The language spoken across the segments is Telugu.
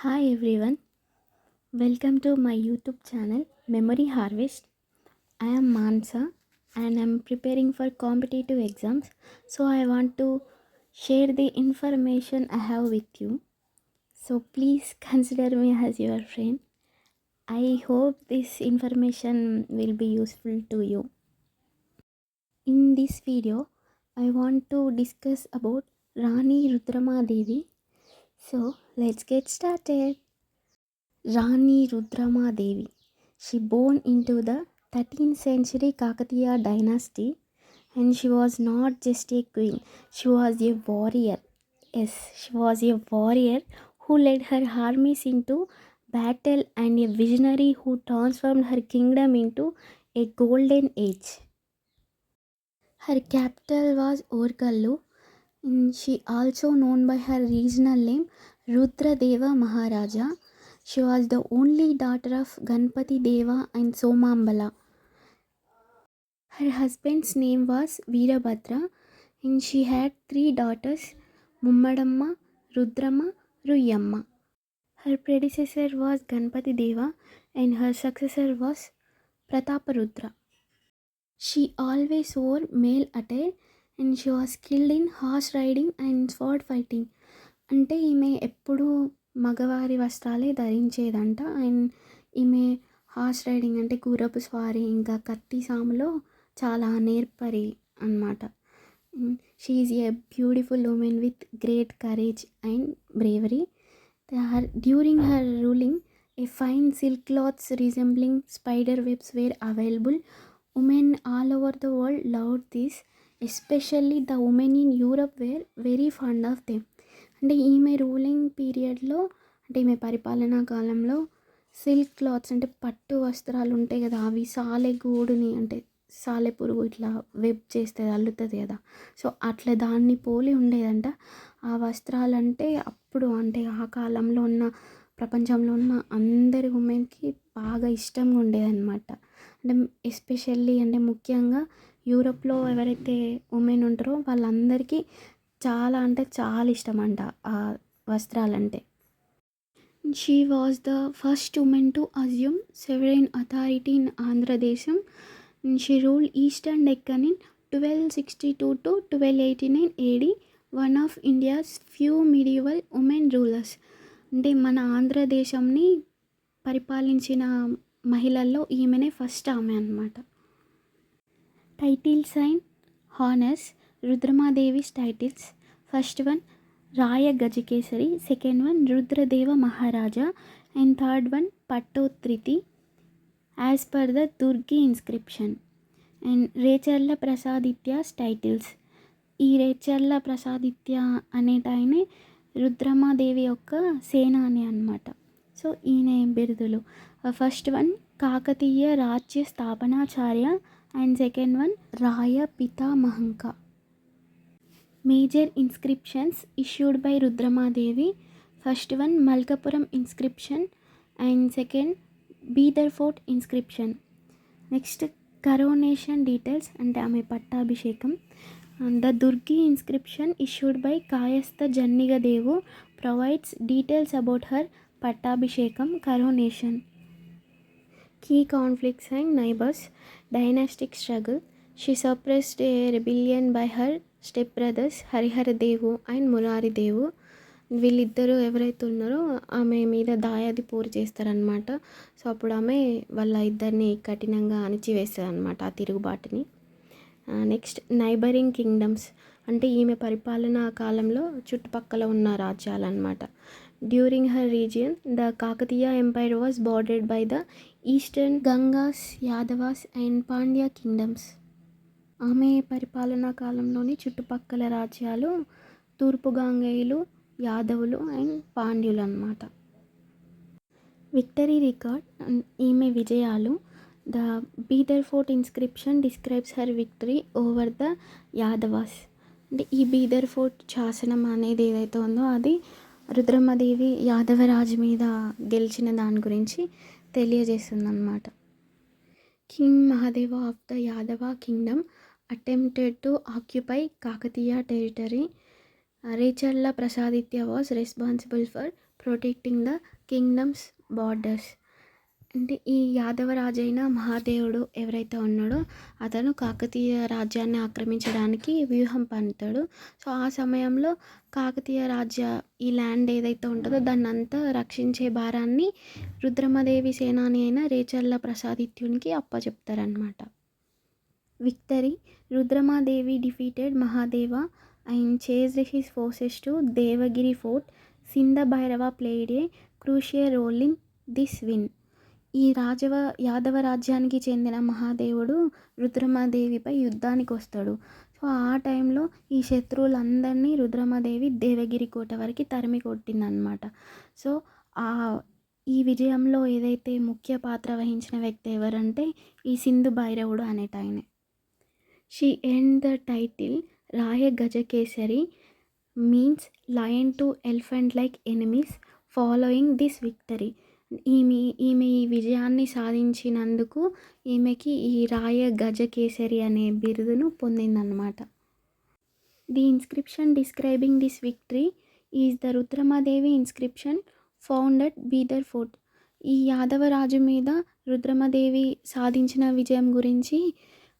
Hi everyone, welcome to my YouTube channel Memory Harvest. I am Mansa and I am preparing for competitive exams. So I want to share the information I have with you. So please consider me as your friend. I hope this information will be useful to you. In this video, I want to discuss about Rani Rudrama Devi. So let's get started. Rani Rudrama Devi. She born into the 13th century Kakatiya dynasty, and she was not just a queen, she was a warrior. Yes, she was a warrior who led her armies into battle and a visionary who transformed her kingdom into a golden age. Her capital was Orkallu, and she also known by her regional name Rudradeva Maharaja. She was the only daughter of Ganpati Deva and Somambala. Her husband's name was Veerabhadra and she had three daughters, Mummadamma, Rudramma, Ruyamma. Her predecessor was Ganpati Deva and her successor was Prataparudra. She always wore male attire and she was skilled in horse riding and sword fighting. అంటే ఈమె ఎప్పుడూ మగవారి వస్త్రాలే ధరించేదంట. అండ్ ఈమె హార్స్ రైడింగ్ అంటే గుర్రపు స్వారీ ఇంకా కత్తి సాములో చాలా నేర్పరి అన్నమాట. She is a beautiful woman with great courage and bravery. During her ruling a fine silk clothes resembling spider webs were available. Women all over the world love this, especially the women in Europe were very fond of them. అంటే ఈమె రూలింగ్ పీరియడ్లో అంటే ఈమె పరిపాలనా కాలంలో సిల్క్ క్లాత్స్ అంటే పట్టు వస్త్రాలు ఉంటాయి కదా, అవి సాలె గూడుని అంటే సాలె పురుగు ఇట్లా వెబ్ చేస్తుంది, అల్లుతుంది కదా, సో అట్లా దాన్ని పోలి ఉండేదంట. ఆ వస్త్రాలు అంటే అప్పుడు అంటే ఆ కాలంలో ఉన్న ప్రపంచంలో ఉన్న అందరి ఉమెన్కి బాగా ఇష్టంగా ఉండేదన్నమాట. అంటే ఎస్పెషల్లీ అంటే ముఖ్యంగా యూరోప్లో ఎవరైతే ఉమెన్ ఉంటారో వాళ్ళందరికీ చాలా అంటే చాలా ఇష్టం అంట ఆ వస్త్రాలంటే. She was the first woman to assume sovereign authority in Andhradesam. She rule eastern Deccan in 1262 to 1289 AD, one of India's few medieval women rulers. అంటే మన ఆంధ్రదేశంని పరిపాలించిన మహిళల్లో ఈమెనే ఫస్ట్ ఆమె అన్నమాట. Titles and honours. రుద్రమాదేవి's titles. First one Raya Gajikesari, second one Rudradeva Maharaja, and third one Pattotriti as per the Durgi inscription. And Recherla Prasaditya's titles. ఈ రేచర్ల ప్రసాదిత్య అనేటాయనే రుద్రమాదేవి యొక్క సేనాని అన్నమాట. సో ఈయన బిరుదులు. ఫస్ట్ వన్ కాకతీయ రాజ్య స్థాపనాచార్య అండ్ సెకండ్ వన్ రాయ పితామహంక. Major inscriptions issued by Rudramadevi. First one Malkapuram inscription and second Bidar Fort inscription. Next coronation details and ame pattabhishekam. And the Durgi inscription issued by Kayastha Janniga Devu provides details about her pattabhishekam coronation. Key conflicts and neighbors. Dynastic struggle. She suppressed a rebellion by her step brothers Harihara దేవు అండ్ మురారి దేవు. వీళ్ళిద్దరూ ఎవరైతే ఉన్నారో ఆమె మీద దాయాది పోరు చేస్తారనమాట. సో అప్పుడు ఆమె వాళ్ళ ఇద్దరిని కఠినంగా అణిచివేస్తుంది అనమాట ఆ తిరుగుబాటుని. నెక్స్ట్ నైబరింగ్ కింగ్డమ్స్ అంటే ఈమె పరిపాలనా కాలంలో చుట్టుపక్కల ఉన్న రాజ్యాలు అనమాట. During her region the Kakatiya empire was bordered by the eastern Gangas, Yadavas and Pandya kingdoms. ఆమె పరిపాలనా కాలంలోని చుట్టుపక్కల రాజ్యాలు తూర్పు గాంగేయులు, యాదవులు అండ్ పాండ్యులు అన్నమాట. విక్టరీ రికార్డ్ ఈమె విజయాలు. The Bidar fort inscription describes her victory over the Yadavs. అంటే ఈ బీదర్ ఫోర్ట్ శాసనం అనేది ఏదైతే ఉందో అది రుద్రమదేవి యాదవరాజు మీద గెలిచిన దాని గురించి తెలియజేస్తుంది అన్నమాట. King Mahadeva of the Yadava Kingdom attempted to occupy Kakatiya territory. Recherla Prasaditya was responsible for protecting the kingdoms borders. అంటే ఈ యాదవ రాజైన మహాదేవుడు ఎవరైతే ఉన్నాడో అతను కాకతీయ రాజ్యాన్ని ఆక్రమించడానికి వ్యూహం పన్నుతాడు. సో ఆ సమయంలో కాకతీయ రాజ్య ఈ ల్యాండ్ ఏదైతే ఉంటుందో దాన్ని అంతా రక్షించే భారాన్ని రుద్రమదేవి సేనాని అయిన రేచర్ల ప్రసాదిత్యునికి అప్పచెప్తారనమాట. Victory. Rudramadevi defeated Mahadeva and chased his forces to Devagiri fort. Sindha Bhairava played a crucial role in this win. ఈ యాదవ రాజ్యానికి చెందిన మహాదేవుడు రుద్రమాదేవిపై యుద్ధానికి వస్తాడు. సో ఆ టైంలో ఈ శత్రువులందరినీ రుద్రమాదేవి దేవగిరి కోట వరకు తరిమి కొట్టిందనమాట. సో ఈ విజయంలో ఏదైతే ముఖ్య పాత్ర వహించిన వ్యక్తి ఎవరంటే ఈ సింధు భైరవుడు అనేటాయనే. She end the title Raya Gajakesari means lion to elephant like enemies following this victory. ఈమె ఈ విజయాన్ని సాధించినందుకు ఈమెకి ఈ రాయ గజకేసరి అనే బిరుదును పొందిందనమాట. The inscription describing this victory is the Rudramadevi inscription found at Bidar fort. ఈ యాదవరాజు మీద రుద్రమదేవి సాధించిన విజయం గురించి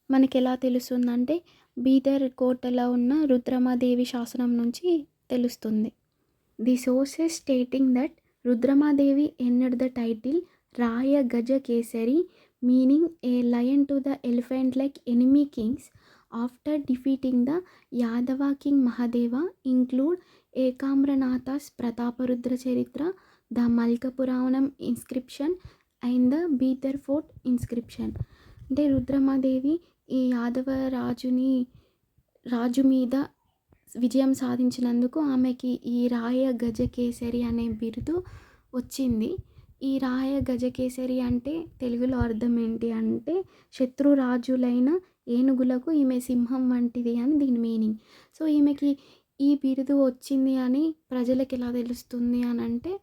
మనకి ఎలా తెలుస్తుందంటే బీదర్ కోటలో ఉన్న రుద్రమాదేవి శాసనం నుంచి తెలుస్తుంది. The sources stating that Rudramadevi ended the title Raya Gaja Kesari, meaning a lion to the elephant like enemy kings, after defeating the Yadava king Mahadeva, include Ekamranatha's Prataparudra Charitra, the Malkapuranam inscription and the Bidar Fort inscription. అంటే రుద్రమాదేవి ఈ యాదవ రాజు మీద విజయం సాధించినందుకు ఆమెకి ఈ రాయ గజకేసరి అనే బిరుదు వచ్చింది. ఈ రాయ గజకేసరి అంటే తెలుగులో అర్థం ఏంటి అంటే శత్రురాజులైన ఏనుగులకు ఈమె సింహం వంటిది అని దీని మీనింగ్. సో ఈమెకి ఈ బిరుదు వచ్చింది అని ప్రజలకు ఎలా తెలుస్తుంది అని అంటే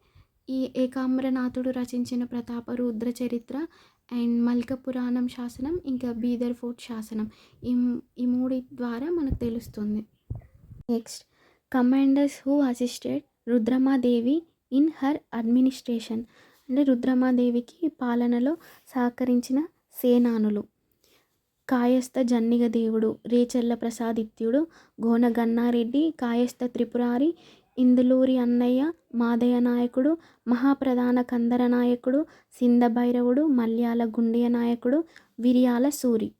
ఈ ఏకామ్రనాథుడు రచించిన ప్రతాపరుద్ర చరిత్ర అండ్ మల్క పురాణం శాసనం ఇంకా బీదర్ ఫోర్ట్ శాసనం ఈ మూడి ద్వారా మనకు తెలుస్తుంది. Next, commanders who assisted Rudramadevi in her administration. అంటే రుద్రమాదేవికి పాలనలో సహకరించిన సేనానులు కాయస్థ జన్నిగ దేవుడు, రేచర్ల ప్రసాదిత్యుడు, గోన గన్నారెడ్డి, కాయస్థ త్రిపురారి, ఇందులూరి అన్నయ్య, మాదయ్య నాయకుడు, మహాప్రధాన కందర నాయకుడు, సింధ భైరవుడు, మల్యాల గుండియ నాయకుడు, Viriyala Suri.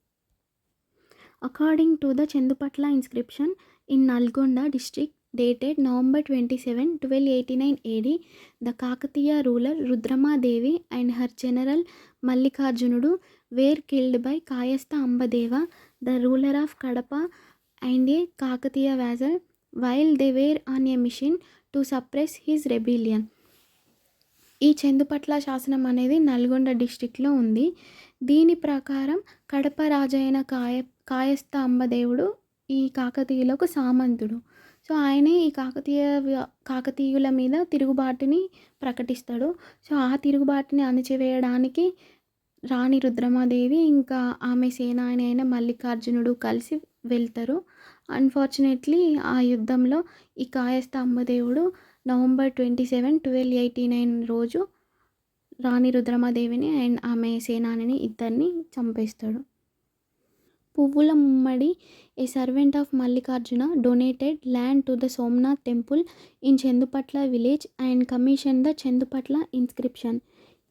According to the Chandupatla inscription in Nalgonda district dated November 27, 1289 AD, the Kakatiya ruler Rudramadevi and her general Mallikarjunudu were killed by Kayastha Ambadeva, the ruler of Kadapa and a Kakatiya vassal, while they were on a mission to suppress his rebellion. ఈ చందుపట్ల శాసనం అనేది నల్గొండ డిస్టిక్లో ఉంది. దీని ప్రకారం కడప రాజైన కాయస్థ అంబదేవుడు ఈ కాకతీయులకు సామంతుడు. సో ఆయనే ఈ కాకతీయుల మీద తిరుగుబాటుని ప్రకటిస్తాడు. సో ఆ తిరుగుబాటుని అణచివేయడానికి రాణి రుద్రమాదేవి ఇంకా ఆమె సేనాని అయిన మల్లికార్జునుడు కలిసి వెళ్తారు. అన్ఫార్చునేట్లీ ఆ యుద్ధంలో ఈ కాయస్థ అంబదేవుడు November 27, 1289 రోజు రాణి రుద్రమాదేవిని అండ్ ఆమె సేనానిని ఇద్దరిని చంపేస్తాడు. Puvvula Mummadi, a servant of Mallikarjuna, donated land to the Somnath temple in Chandupatla village and commission the Chandupatla inscription.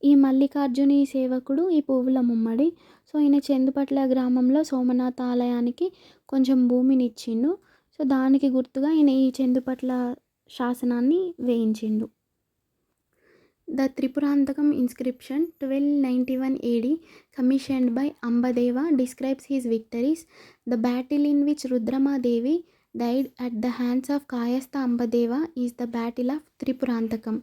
ఈ మల్లికార్జుని సేవకుడు ఈ పువ్వుల ముమ్మడి. సో ఈయన చందుపట్ల గ్రామంలో సోమనాథ ఆలయానికి కొంచెం భూమిని ఇచ్చిండు. సో దానికి గుర్తుగా ఈయన ఈ చందుపట్ల శాసనాన్ని వేయించిండు. The Tripurantakam inscription 1291 AD commissioned by Ambadeva describes his victories. The battle in which Rudramadevi died at the hands of Kayastha Ambadeva is the battle of Tripurantakam.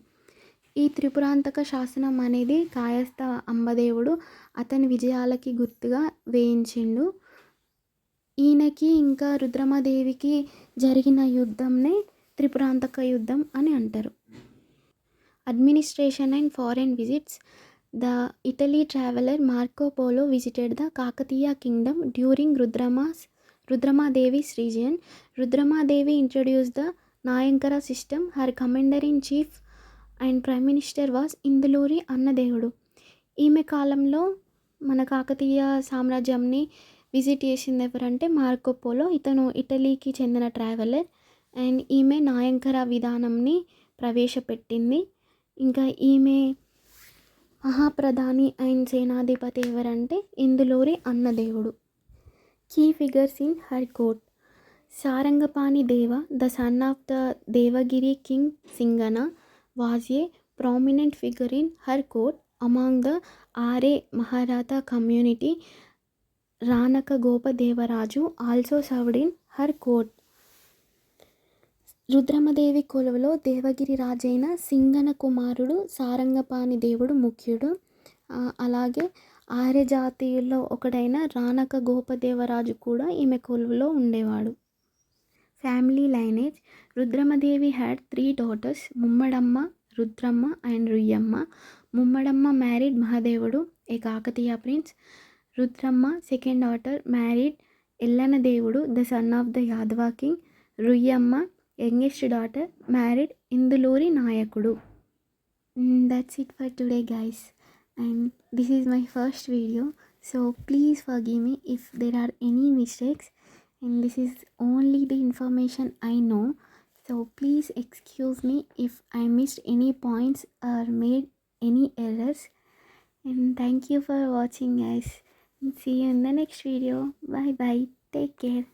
ఈ త్రిపురాంతక శాసనం అనేది కాయస్థ అంబదేవుడు అతని విజయాలకి గుర్తుగా వేయించిండు. ఈయనకి ఇంకా రుద్రమాదేవికి జరిగిన యుద్ధంనే త్రిపురాంతక యుద్ధం అని అంటారు. Administration and foreign visits. The Italy traveler Marco Polo visited the Kakatiya kingdom during Rudramadevi's region. Rudramadevi introduced the Nayankara system. Her commander-in-chief and prime minister was Induluri Annadevudu. ఈమె కాలంలో మన కాకతీయ సామ్రాజ్యంని విజిట్ చేసింది ఎవరంటే మార్కో పోలో. ఇతను ఇటలీకి చెందిన ట్రావెలర్ అండ్ ఈమె నాయంకర విధానంని ప్రవేశపెట్టింది. ఇంకా ఈమె మహాప్రధాని అండ్ సేనాధిపతి ఎవరంటే Induluri Annadevudu. Key figures in her court: Sarangapani Deva, the son of the Devagiri king Singana, was a prominent figure in her court. Among the Are Maharatha community, Ranaka Gopadevaraju also served in her court. Rudramadevi కొలువులో దేవగిరి రాజైన సింగన కుమారుడు సారంగపాణి దేవుడు ముఖ్యుడు. అలాగే ఆర్య జాతీయుల్లో ఒకడైన రానక గోపదేవరాజు కూడా ఈమె కొలువులో ఉండేవాడు. Family lineage: Rudramadevi had 3 daughters, Mummadamma, Rudramma and Ruyyamma. Mummadamma married Mahadevudu, a Kakatiya prince. Rudramma second daughter married Ellanadevudu, the son of the Yadava king. Ruyyamma youngest daughter married Induluri Nayakudu. That's it for today guys, and this is my first video, so please forgive me if there are any mistakes, and this is only the information I know, so please excuse me if I missed any points or made any errors, and thank you for watching guys, and see you in the next video. Bye bye, take care.